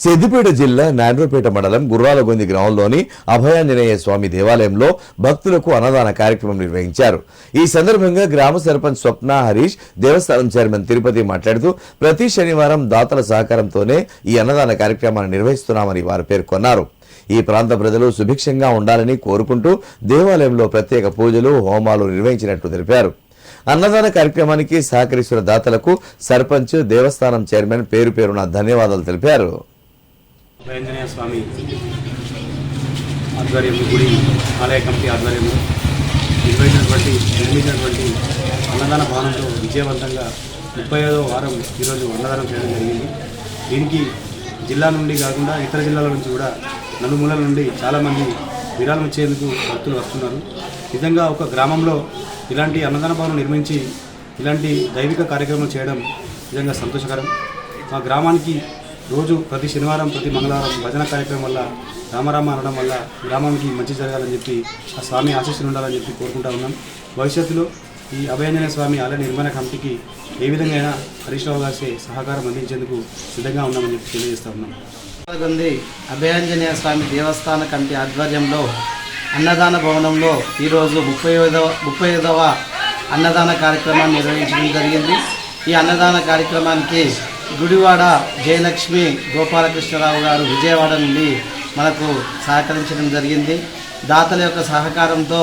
సిద్దిపేట జిల్లా నాండ్రపేట మండలం గుర్రాలగొంది గ్రామంలోని అభయాంజనేయ స్వామి దేవాలయంలో భక్తులకు అన్నదాన కార్యక్రమం నిర్వహించారు. ఈ సందర్భంగా గ్రామ సర్పంచ్ స్వప్న హరీష్, దేవస్థానం చైర్మన్ తిరుపతి మాట్లాడుతూ ప్రతి శనివారం దాతల సహకారంతోనే ఈ అన్నదాన కార్యక్రమాన్ని నిర్వహిస్తున్నామని వారు పేర్కొన్నారు. ఈ ప్రాంత ప్రజలు సుభిక్షంగా ఉండాలని కోరుకుంటూ దేవాలయంలో ప్రత్యేక పూజలు, హోమాలు నిర్వహించినట్లు తెలిపారు. అన్నదాన కార్యక్రమానికి సహకరిస్తున్న దాతలకు సర్పంచ్, దేవస్థానం చైర్మన్ పేరు పేరున ధన్యవాదాలు తెలిపారు. అభయాంజనేయ స్వామి ఆధ్వర్యంలో గుడి ఆలయ కమిటీ ఆధ్వర్యంలో నిర్మించినటువంటి అన్నదాన భవనంలో విజయవంతంగా 35వ వారం ఈరోజు అన్నదానం చేయడం జరిగింది. దీనికి జిల్లా నుండి కాకుండా ఇతర జిల్లాల నుంచి కూడా నలుమూలల నుండి చాలామంది విరాళం ఇచ్చేందుకు భక్తులు వస్తున్నారు. నిజంగా ఒక గ్రామంలో ఇలాంటి అన్నదాన భవనం నిర్మించి ఇలాంటి దైవిక కార్యక్రమం చేయడం నిజంగా సంతోషకరం. మా గ్రామానికి రోజు ప్రతి శనివారం, ప్రతి మంగళవారం భజన కార్యక్రమం వల్ల రామరామ అనడం వల్ల గ్రామానికి మంచి జరగాలని చెప్పి ఆ స్వామి ఆశీస్సులు ఉండాలని చెప్పి కోరుకుంటా ఉన్నాం. భవిష్యత్తులో ఈ అభయాంజనేయ స్వామి ఆలయ నిర్మాణ కమిటీకి ఏ విధంగా అయినా హరీష్ రావు గారి సహకారం అందించేందుకు సిద్ధంగా ఉన్నామని చెప్పి తెలియజేస్తా ఉన్నాం. అభయాంజనేయ స్వామి దేవస్థాన కమిటీ ఆధ్వర్యంలో అన్నదాన భవనంలో ఈరోజు 35వ అన్నదాన కార్యక్రమాన్ని నిర్వహించడం జరిగింది. ఈ అన్నదాన కార్యక్రమానికి గుడివాడ జయలక్ష్మి గోపాలకృష్ణరావు గారు విజయవాడ నుండి మనకు సహకరించడం జరిగింది. దాతల యొక్క సహకారంతో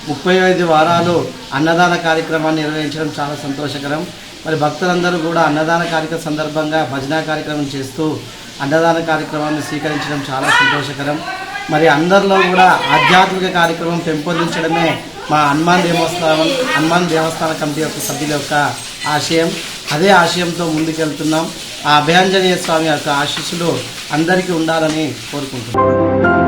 35 వారాలు అన్నదాన కార్యక్రమాన్ని నిర్వహించడం చాలా సంతోషకరం. మరి భక్తులందరూ కూడా అన్నదాన కార్యక్రమం సందర్భంగా భజన కార్యక్రమం చేస్తూ అన్నదాన కార్యక్రమాన్ని స్వీకరించడం చాలా సంతోషకరం. మరి అందరిలో కూడా ఆధ్యాత్మిక కార్యక్రమం పెంపొందించడమే మా హనుమాన్ దేవస్థాన కమిటీ యొక్క సభ్యుల యొక్క ఆశయం. అదే ఆశయంతో ముందుకెళ్తున్నాం. ఆ అభయాంజనేయ స్వామి యొక్క ఆశీస్సులు అందరికీ ఉండాలని కోరుకుంటున్నాం.